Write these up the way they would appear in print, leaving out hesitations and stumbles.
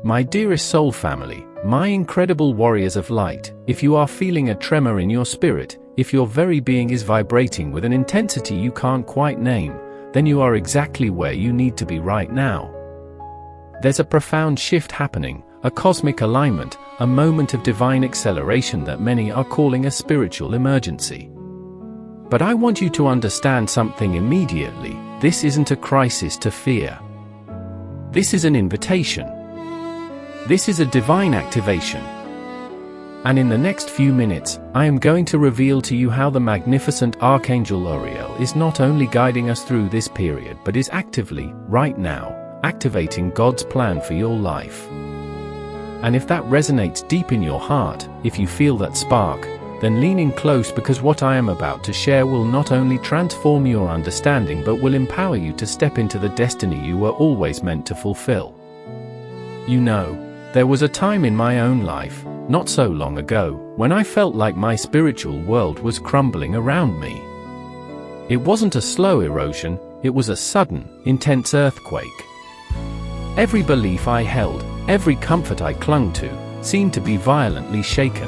My dearest soul family, my incredible warriors of light, if you are feeling a tremor in your spirit, if your very being is vibrating with an intensity you can't quite name, then you are exactly where you need to be right now. There's a profound shift happening, a cosmic alignment, a moment of divine acceleration that many are calling a spiritual emergency. But I want you to understand something immediately. This isn't a crisis to fear. This is an invitation. This is a divine activation. And in the next few minutes, I am going to reveal to you how the magnificent Archangel Uriel is not only guiding us through this period but is actively, right now, activating God's plan for your life. And if that resonates deep in your heart, if you feel that spark, then lean in close, because what I am about to share will not only transform your understanding but will empower you to step into the destiny you were always meant to fulfill. You know, there was a time in my own life, not so long ago, when I felt like my spiritual world was crumbling around me. It wasn't a slow erosion, it was a sudden, intense earthquake. Every belief I held, every comfort I clung to, seemed to be violently shaken.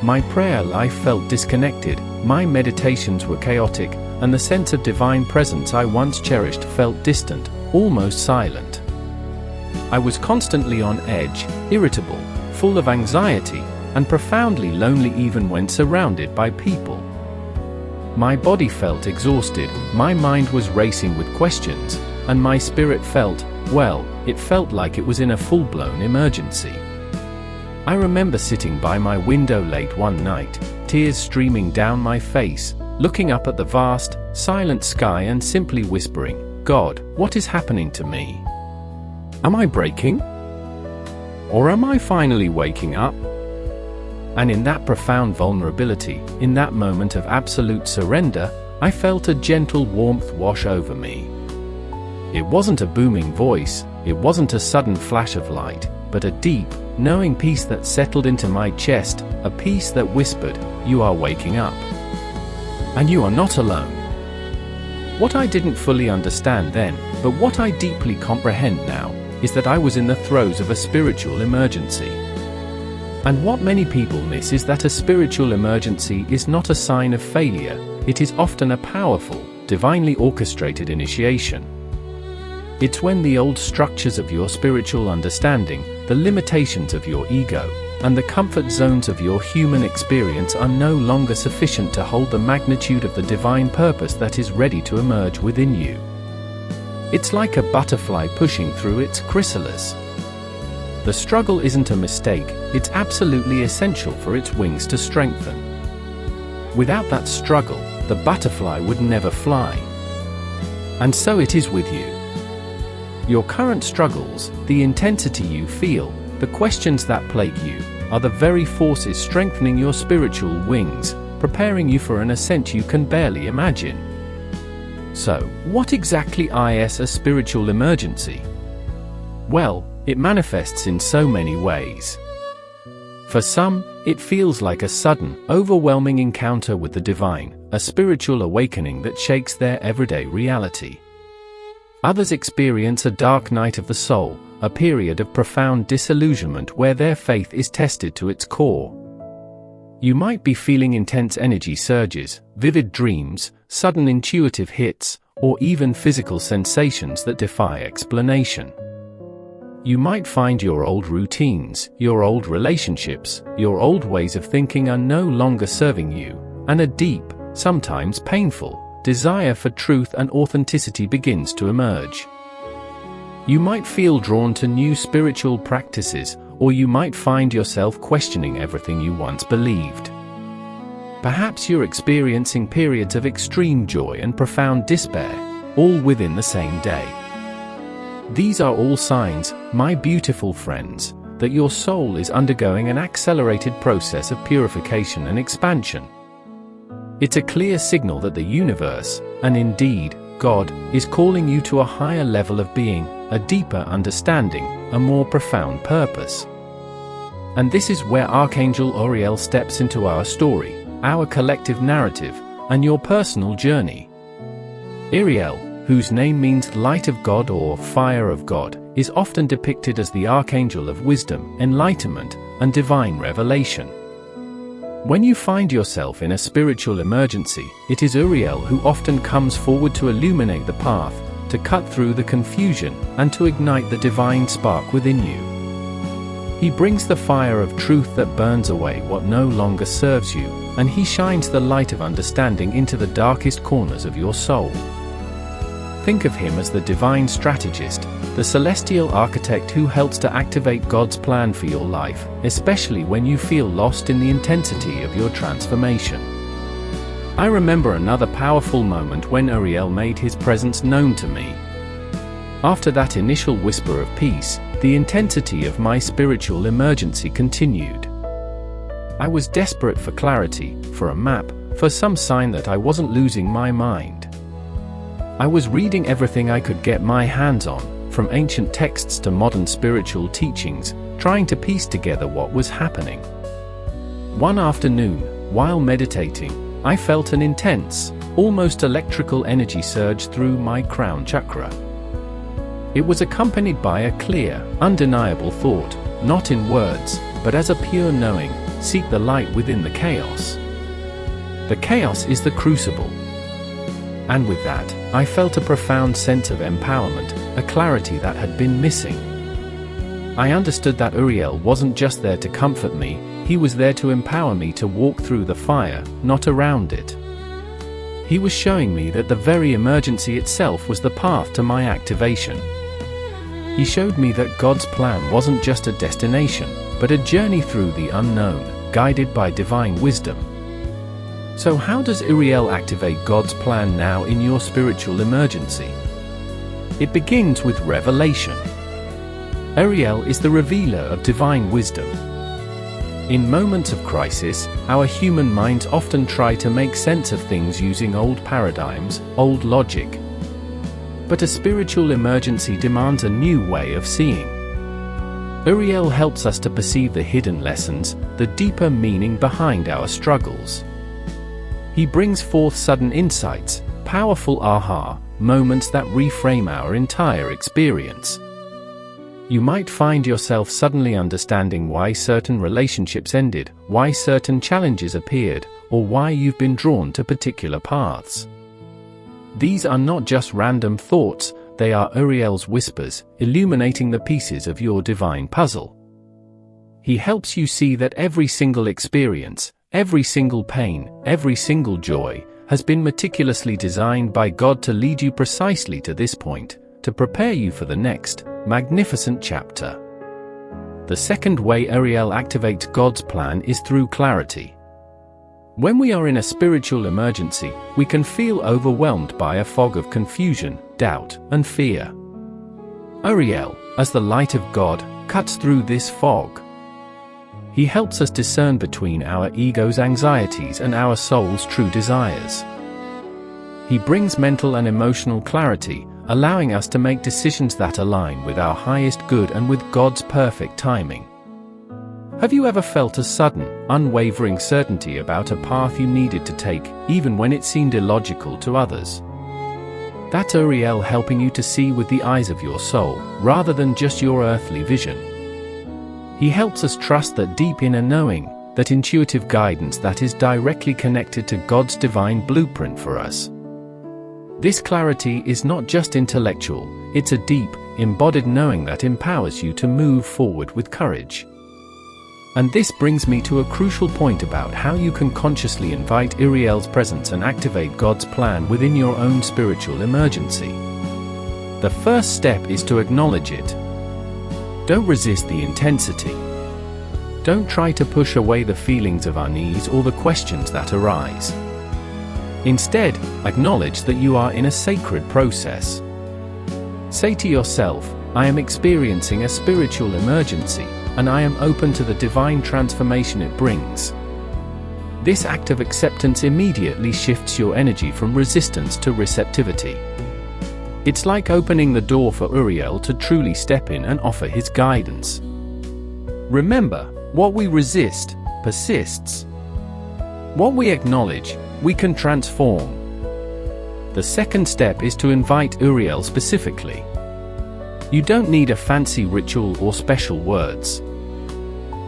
My prayer life felt disconnected, my meditations were chaotic, and the sense of divine presence I once cherished felt distant, almost silent. I was constantly on edge, irritable, full of anxiety, and profoundly lonely even when surrounded by people. My body felt exhausted, my mind was racing with questions, and my spirit felt, well, it felt like it was in a full-blown emergency. I remember sitting by my window late one night, tears streaming down my face, looking up at the vast, silent sky and simply whispering, "God, what is happening to me? Am I breaking? Or am I finally waking up?" And in that profound vulnerability, in that moment of absolute surrender, I felt a gentle warmth wash over me. It wasn't a booming voice, it wasn't a sudden flash of light, but a deep, knowing peace that settled into my chest, a peace that whispered, "You are waking up. And you are not alone." What I didn't fully understand then, but what I deeply comprehend now, is that I was in the throes of a spiritual emergency. And what many people miss is that a spiritual emergency is not a sign of failure, it is often a powerful, divinely orchestrated initiation. It's when the old structures of your spiritual understanding, the limitations of your ego, and the comfort zones of your human experience are no longer sufficient to hold the magnitude of the divine purpose that is ready to emerge within you. It's like a butterfly pushing through its chrysalis. The struggle isn't a mistake, it's absolutely essential for its wings to strengthen. Without that struggle, the butterfly would never fly. And so it is with you. Your current struggles, the intensity you feel, the questions that plague you, are the very forces strengthening your spiritual wings, preparing you for an ascent you can barely imagine. So, what exactly is a spiritual emergency? Well, it manifests in so many ways. For some, it feels like a sudden, overwhelming encounter with the divine, a spiritual awakening that shakes their everyday reality. Others experience a dark night of the soul, a period of profound disillusionment where their faith is tested to its core. You might be feeling intense energy surges, vivid dreams, sudden intuitive hits, or even physical sensations that defy explanation. You might find your old routines, your old relationships, your old ways of thinking are no longer serving you, and a deep, sometimes painful, desire for truth and authenticity begins to emerge. You might feel drawn to new spiritual practices, or you might find yourself questioning everything you once believed. Perhaps you're experiencing periods of extreme joy and profound despair, all within the same day. These are all signs, my beautiful friends, that your soul is undergoing an accelerated process of purification and expansion. It's a clear signal that the universe, and indeed, God, is calling you to a higher level of being, a deeper understanding, a more profound purpose. And this is where Archangel Uriel steps into our story, our collective narrative, and your personal journey. Uriel, whose name means light of God or fire of God, is often depicted as the Archangel of wisdom, enlightenment, and divine revelation. When you find yourself in a spiritual emergency, it is Uriel who often comes forward to illuminate the path, to cut through the confusion, and to ignite the divine spark within you. He brings the fire of truth that burns away what no longer serves you, and he shines the light of understanding into the darkest corners of your soul. Think of him as the divine strategist, the celestial architect who helps to activate God's plan for your life, especially when you feel lost in the intensity of your transformation. I remember another powerful moment when Uriel made his presence known to me. After that initial whisper of peace, the intensity of my spiritual emergency continued. I was desperate for clarity, for a map, for some sign that I wasn't losing my mind. I was reading everything I could get my hands on, from ancient texts to modern spiritual teachings, trying to piece together what was happening. One afternoon, while meditating, I felt an intense, almost electrical energy surge through my crown chakra. It was accompanied by a clear, undeniable thought, not in words, but as a pure knowing: seek the light within the chaos. The chaos is the crucible. And with that, I felt a profound sense of empowerment, a clarity that had been missing. I understood that Uriel wasn't just there to comfort me, he was there to empower me to walk through the fire, not around it. He was showing me that the very emergency itself was the path to my activation. He showed me that God's plan wasn't just a destination, but a journey through the unknown, guided by divine wisdom. So how does Uriel activate God's plan now in your spiritual emergency? It begins with revelation. Uriel is the revealer of divine wisdom. In moments of crisis, our human minds often try to make sense of things using old paradigms, old logic. But a spiritual emergency demands a new way of seeing. Uriel helps us to perceive the hidden lessons, the deeper meaning behind our struggles. He brings forth sudden insights, powerful aha moments that reframe our entire experience. You might find yourself suddenly understanding why certain relationships ended, why certain challenges appeared, or why you've been drawn to particular paths. These are not just random thoughts, they are Uriel's whispers, illuminating the pieces of your divine puzzle. He helps you see that every single experience, every single pain, every single joy, has been meticulously designed by God to lead you precisely to this point, to prepare you for the next, magnificent chapter. The second way Uriel activates God's plan is through clarity. When we are in a spiritual emergency, we can feel overwhelmed by a fog of confusion, doubt, and fear. Uriel, as the light of God, cuts through this fog. He helps us discern between our ego's anxieties and our soul's true desires. He brings mental and emotional clarity, allowing us to make decisions that align with our highest good and with God's perfect timing. Have you ever felt a sudden, unwavering certainty about a path you needed to take, even when it seemed illogical to others? That's Uriel helping you to see with the eyes of your soul, rather than just your earthly vision. He helps us trust that deep inner knowing, that intuitive guidance that is directly connected to God's divine blueprint for us. This clarity is not just intellectual, it's a deep, embodied knowing that empowers you to move forward with courage. And this brings me to a crucial point about how you can consciously invite Uriel's presence and activate God's plan within your own spiritual emergency. The first step is to acknowledge it. Don't resist the intensity. Don't try to push away the feelings of unease or the questions that arise. Instead, acknowledge that you are in a sacred process. Say to yourself, I am experiencing a spiritual emergency, and I am open to the divine transformation it brings. This act of acceptance immediately shifts your energy from resistance to receptivity. It's like opening the door for Uriel to truly step in and offer his guidance. Remember, what we resist, persists. What we acknowledge, we can transform. The second step is to invite Uriel specifically. You don't need a fancy ritual or special words.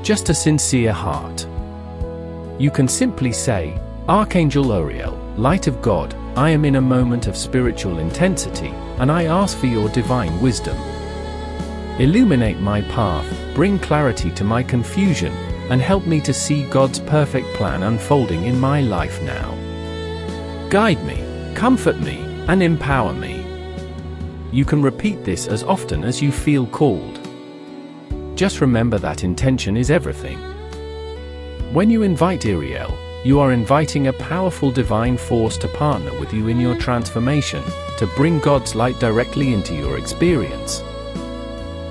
Just a sincere heart. You can simply say, Archangel Uriel, Light of God, I am in a moment of spiritual intensity, and I ask for your divine wisdom. Illuminate my path, bring clarity to my confusion, and help me to see God's perfect plan unfolding in my life now. Guide me, comfort me, and empower me. You can repeat this as often as you feel called. Just remember that intention is everything. When you invite Uriel, you are inviting a powerful divine force to partner with you in your transformation, to bring God's light directly into your experience.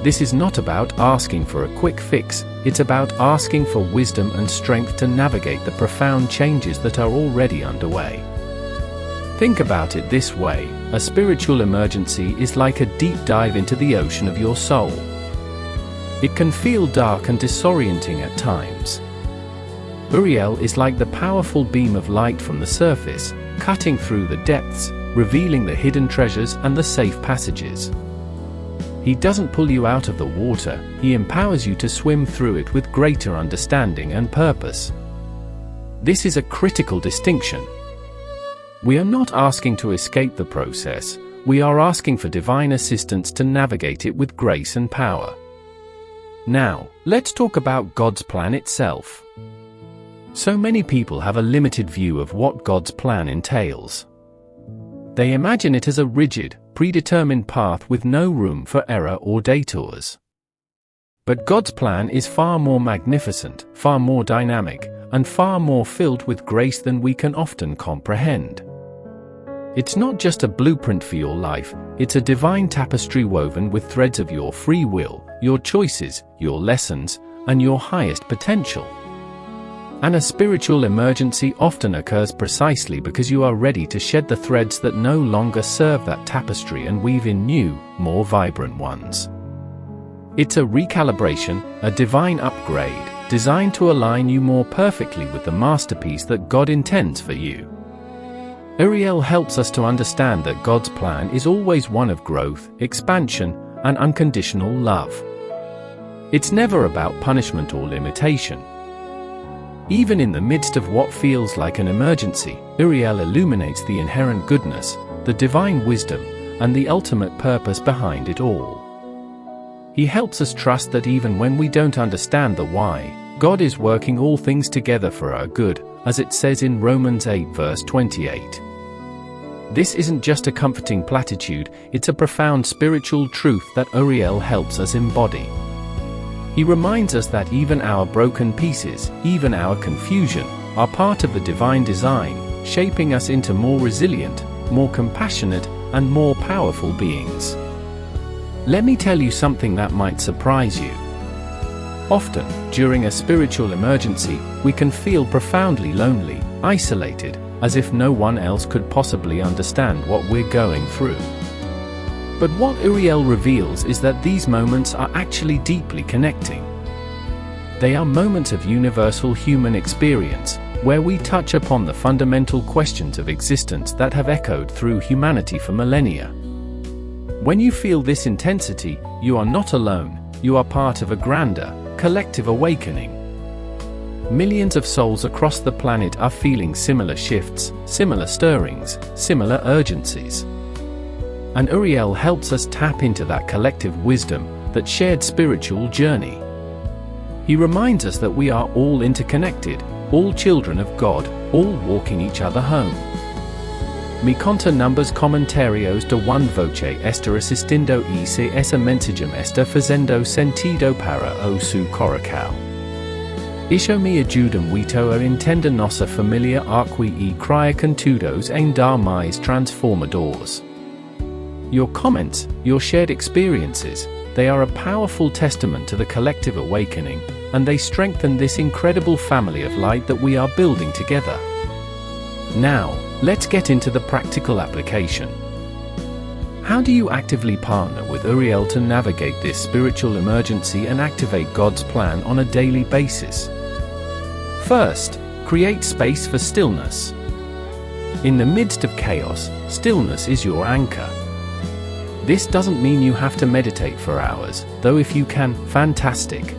This is not about asking for a quick fix, it's about asking for wisdom and strength to navigate the profound changes that are already underway. Think about it this way, a spiritual emergency is like a deep dive into the ocean of your soul. It can feel dark and disorienting at times. Uriel is like the powerful beam of light from the surface, cutting through the depths, revealing the hidden treasures and the safe passages. He doesn't pull you out of the water, he empowers you to swim through it with greater understanding and purpose. This is a critical distinction. We are not asking to escape the process, we are asking for divine assistance to navigate it with grace and power. Now, let's talk about God's plan itself. So many people have a limited view of what God's plan entails. They imagine it as a rigid, predetermined path with no room for error or detours. But God's plan is far more magnificent, far more dynamic, and far more filled with grace than we can often comprehend. It's not just a blueprint for your life, it's a divine tapestry woven with threads of your free will, your choices, your lessons, and your highest potential. And a spiritual emergency often occurs precisely because you are ready to shed the threads that no longer serve that tapestry and weave in new, more vibrant ones. It's a recalibration, a divine upgrade, designed to align you more perfectly with the masterpiece that God intends for you. Uriel helps us to understand that God's plan is always one of growth, expansion, and unconditional love. It's never about punishment or limitation. Even in the midst of what feels like an emergency, Uriel illuminates the inherent goodness, the divine wisdom, and the ultimate purpose behind it all. He helps us trust that even when we don't understand the why, God is working all things together for our good, as it says in Romans 8 verse 28. This isn't just a comforting platitude, it's a profound spiritual truth that Uriel helps us embody. He reminds us that even our broken pieces, even our confusion, are part of the divine design, shaping us into more resilient, more compassionate, and more powerful beings. Let me tell you something that might surprise you. Often, during a spiritual emergency, we can feel profoundly lonely, isolated, as if no one else could possibly understand what we're going through. But what Uriel reveals is that these moments are actually deeply connecting. They are moments of universal human experience, where we touch upon the fundamental questions of existence that have echoed through humanity for millennia. When you feel this intensity, you are not alone, you are part of a grander, collective awakening. Millions of souls across the planet are feeling similar shifts, similar stirrings, similar urgencies. And Uriel helps us tap into that collective wisdom, that shared spiritual journey. He reminds us that we are all interconnected, all children of God, all walking each other home. Mi conta numbers comentarios de one voce estar assistindo e se essa mensagem está fazendo sentido para o seu coração. Isho me ajuda muito a entender nossa família aqui e cria contudos em dar mais transformadores. Your comments, your shared experiences, they are a powerful testament to the collective awakening, and they strengthen this incredible family of light that we are building together. Now, let's get into the practical application. How do you actively partner with Uriel to navigate this spiritual emergency and activate God's plan on a daily basis? First, create space for stillness. In the midst of chaos, stillness is your anchor. This doesn't mean you have to meditate for hours, though if you can, fantastic.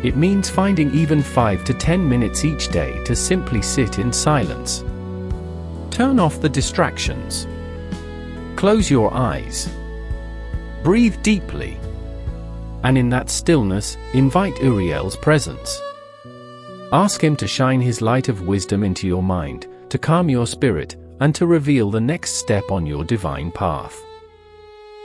It means finding even 5 to 10 minutes each day to simply sit in silence. Turn off the distractions. Close your eyes. Breathe deeply. And in that stillness, invite Uriel's presence. Ask him to shine his light of wisdom into your mind, to calm your spirit, and to reveal the next step on your divine path.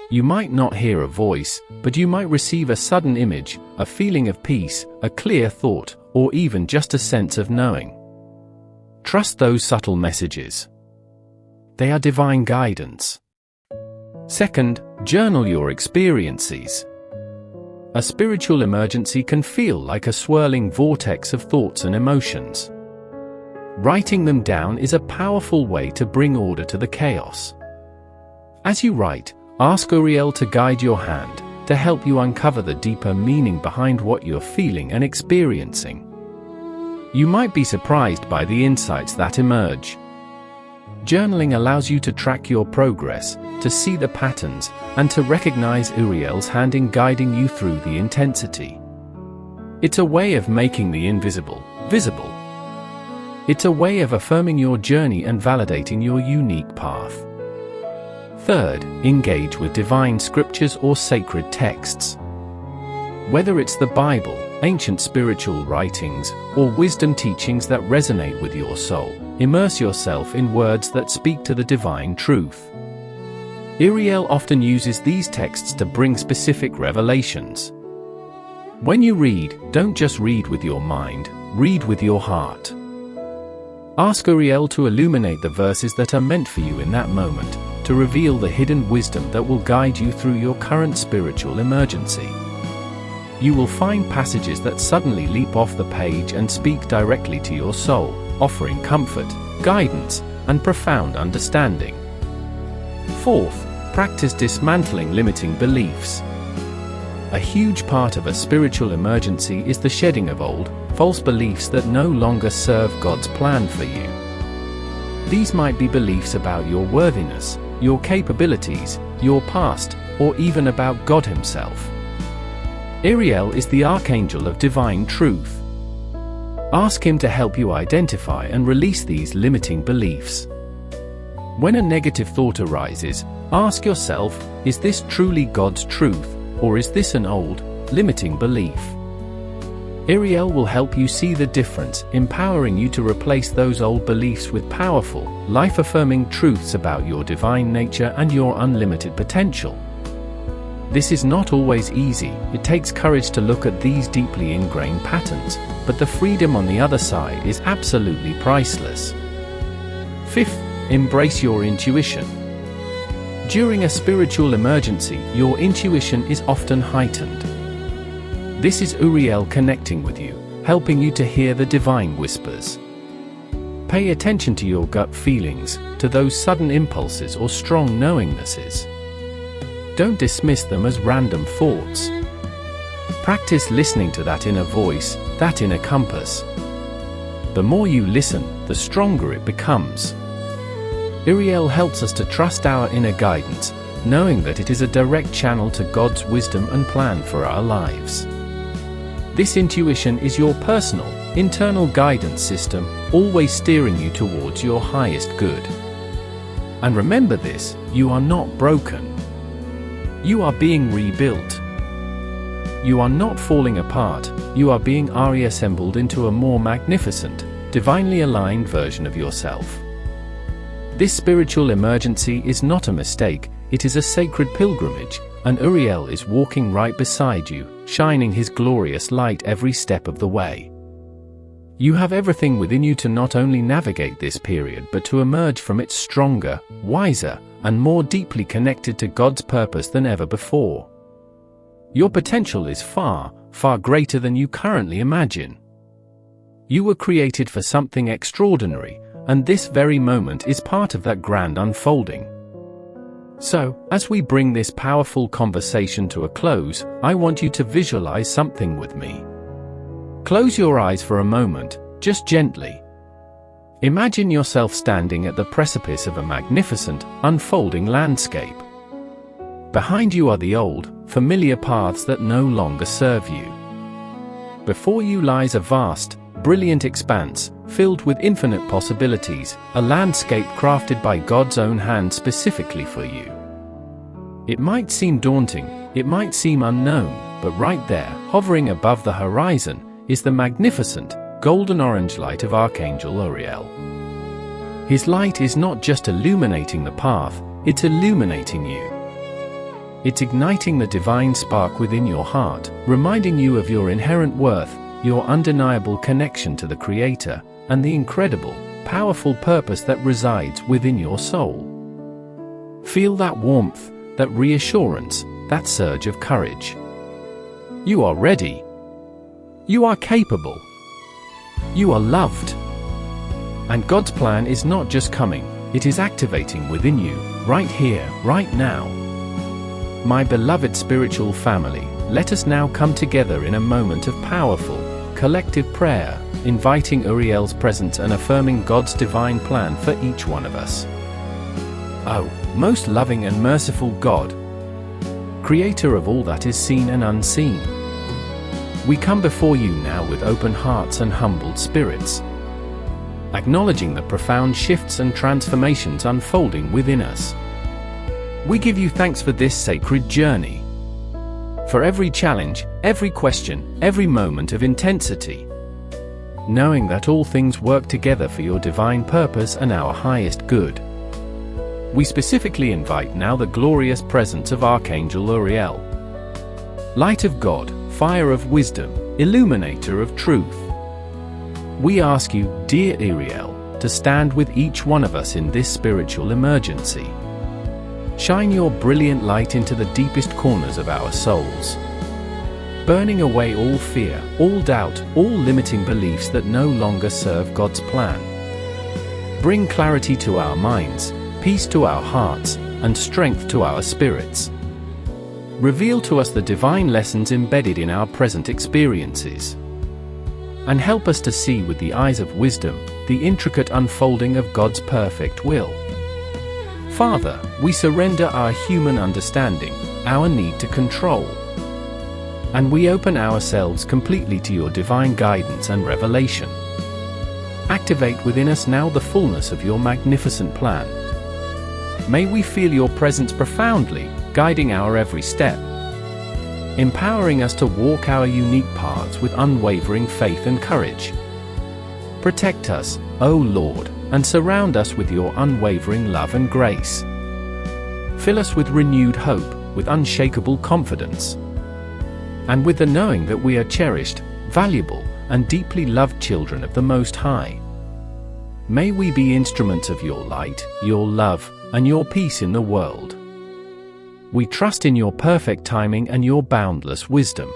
You might not hear a voice, but you might receive a sudden image, a feeling of peace, a clear thought, or even just a sense of knowing. Trust those subtle messages. They are divine guidance. Second, journal your experiences. A spiritual emergency can feel like a swirling vortex of thoughts and emotions. Writing them down is a powerful way to bring order to the chaos. As you write, ask Uriel to guide your hand, to help you uncover the deeper meaning behind what you're feeling and experiencing. You might be surprised by the insights that emerge. Journaling allows you to track your progress, to see the patterns, and to recognize Uriel's hand in guiding you through the intensity. It's a way of making the invisible visible. It's a way of affirming your journey and validating your unique path. Third, engage with divine scriptures or sacred texts. Whether it's the Bible, ancient spiritual writings, or wisdom teachings that resonate with your soul, immerse yourself in words that speak to the divine truth. Uriel often uses these texts to bring specific revelations. When you read, don't just read with your mind, read with your heart. Ask Uriel to illuminate the verses that are meant for you in that moment, to reveal the hidden wisdom that will guide you through your current spiritual emergency. You will find passages that suddenly leap off the page and speak directly to your soul, offering comfort, guidance, and profound understanding. Fourth, practice dismantling limiting beliefs. A huge part of a spiritual emergency is the shedding of old, false beliefs that no longer serve God's plan for you. These might be beliefs about your worthiness, your capabilities, your past, or even about God Himself. Uriel is the Archangel of divine truth. Ask him to help you identify and release these limiting beliefs. When a negative thought arises, ask yourself, is this truly God's truth, or is this an old, limiting belief? Uriel will help you see the difference, empowering you to replace those old beliefs with powerful, life-affirming truths about your divine nature and your unlimited potential. This is not always easy. It takes courage to look at these deeply ingrained patterns, but the freedom on the other side is absolutely priceless. Fifth, embrace your intuition. During a spiritual emergency, your intuition is often heightened. This is Uriel connecting with you, helping you to hear the divine whispers. Pay attention to your gut feelings, to those sudden impulses or strong knowingnesses. Don't dismiss them as random thoughts. Practice listening to that inner voice, that inner compass. The more you listen, the stronger it becomes. Uriel helps us to trust our inner guidance, knowing that it is a direct channel to God's wisdom and plan for our lives. This intuition is your personal, internal guidance system, always steering you towards your highest good. And remember this, you are not broken. You are being rebuilt. You are not falling apart, you are being reassembled into a more magnificent, divinely aligned version of yourself. This spiritual emergency is not a mistake, it is a sacred pilgrimage, and Uriel is walking right beside you, shining his glorious light every step of the way. You have everything within you to not only navigate this period but to emerge from it stronger, wiser, and more deeply connected to God's purpose than ever before. Your potential is far, far greater than you currently imagine. You were created for something extraordinary, and this very moment is part of that grand unfolding. So, as we bring this powerful conversation to a close, I want you to visualize something with me. Close your eyes for a moment, just gently. Imagine yourself standing at the precipice of a magnificent, unfolding landscape. Behind you are the old, familiar paths that no longer serve you. Before you lies a vast, brilliant expanse, filled with infinite possibilities, a landscape crafted by God's own hand specifically for you. It might seem daunting, it might seem unknown, but right there, hovering above the horizon, is the magnificent, golden orange light of Archangel Uriel. His light is not just illuminating the path, it's illuminating you. It's igniting the divine spark within your heart, reminding you of your inherent worth, your undeniable connection to the Creator, and the incredible, powerful purpose that resides within your soul. Feel that warmth, that reassurance, that surge of courage. You are ready. You are capable. You are loved. And God's plan is not just coming, it is activating within you, right here, right now. My beloved spiritual family, let us now come together in a moment of powerful, collective prayer, inviting Uriel's presence and affirming God's divine plan for each one of us. Oh, most loving and merciful God, Creator of all that is seen and unseen, we come before you now with open hearts and humbled spirits, acknowledging the profound shifts and transformations unfolding within us. We give you thanks for this sacred journey, for every challenge, every question, every moment of intensity, knowing that all things work together for your divine purpose and our highest good. We specifically invite now the glorious presence of Archangel Uriel, Light of God, Fire of Wisdom, Illuminator of Truth. We ask you, dear Uriel, to stand with each one of us in this spiritual emergency. Shine your brilliant light into the deepest corners of our souls, burning away all fear, all doubt, all limiting beliefs that no longer serve God's plan. Bring clarity to our minds, peace to our hearts, and strength to our spirits. Reveal to us the divine lessons embedded in our present experiences, and help us to see with the eyes of wisdom the intricate unfolding of God's perfect will. Father, we surrender our human understanding, our need to control, and we open ourselves completely to your divine guidance and revelation. Activate within us now the fullness of your magnificent plan. May we feel your presence profoundly, guiding our every step, empowering us to walk our unique paths with unwavering faith and courage. Protect us, O Lord, and surround us with your unwavering love and grace. Fill us with renewed hope, with unshakable confidence, and with the knowing that we are cherished, valuable, and deeply loved children of the Most High. May we be instruments of your light, your love, and your peace in the world. We trust in your perfect timing and your boundless wisdom.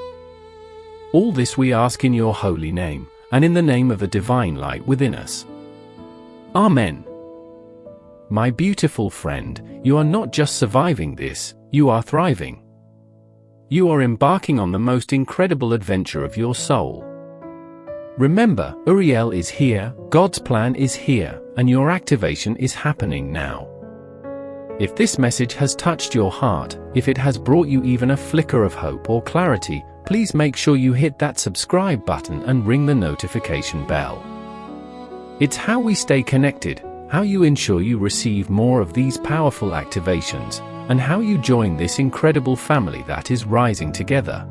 All this we ask in your holy name, and in the name of the divine light within us. Amen. My beautiful friend, you are not just surviving this, you are thriving. You are embarking on the most incredible adventure of your soul. Remember, Uriel is here, God's plan is here, and your activation is happening now. If this message has touched your heart, if it has brought you even a flicker of hope or clarity, please make sure you hit that subscribe button and ring the notification bell. It's how we stay connected, how you ensure you receive more of these powerful activations, and how you join this incredible family that is rising together.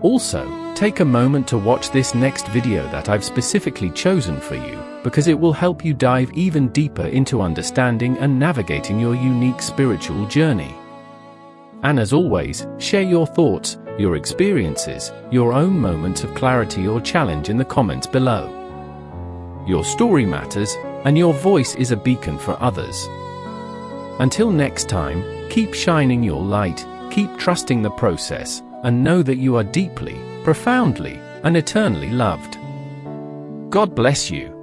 Also, take a moment to watch this next video that I've specifically chosen for you, because it will help you dive even deeper into understanding and navigating your unique spiritual journey. And as always, share your thoughts, your experiences, your own moments of clarity or challenge in the comments below. Your story matters, and your voice is a beacon for others. Until next time, keep shining your light, keep trusting the process, and know that you are deeply, profoundly, and eternally loved. God bless you.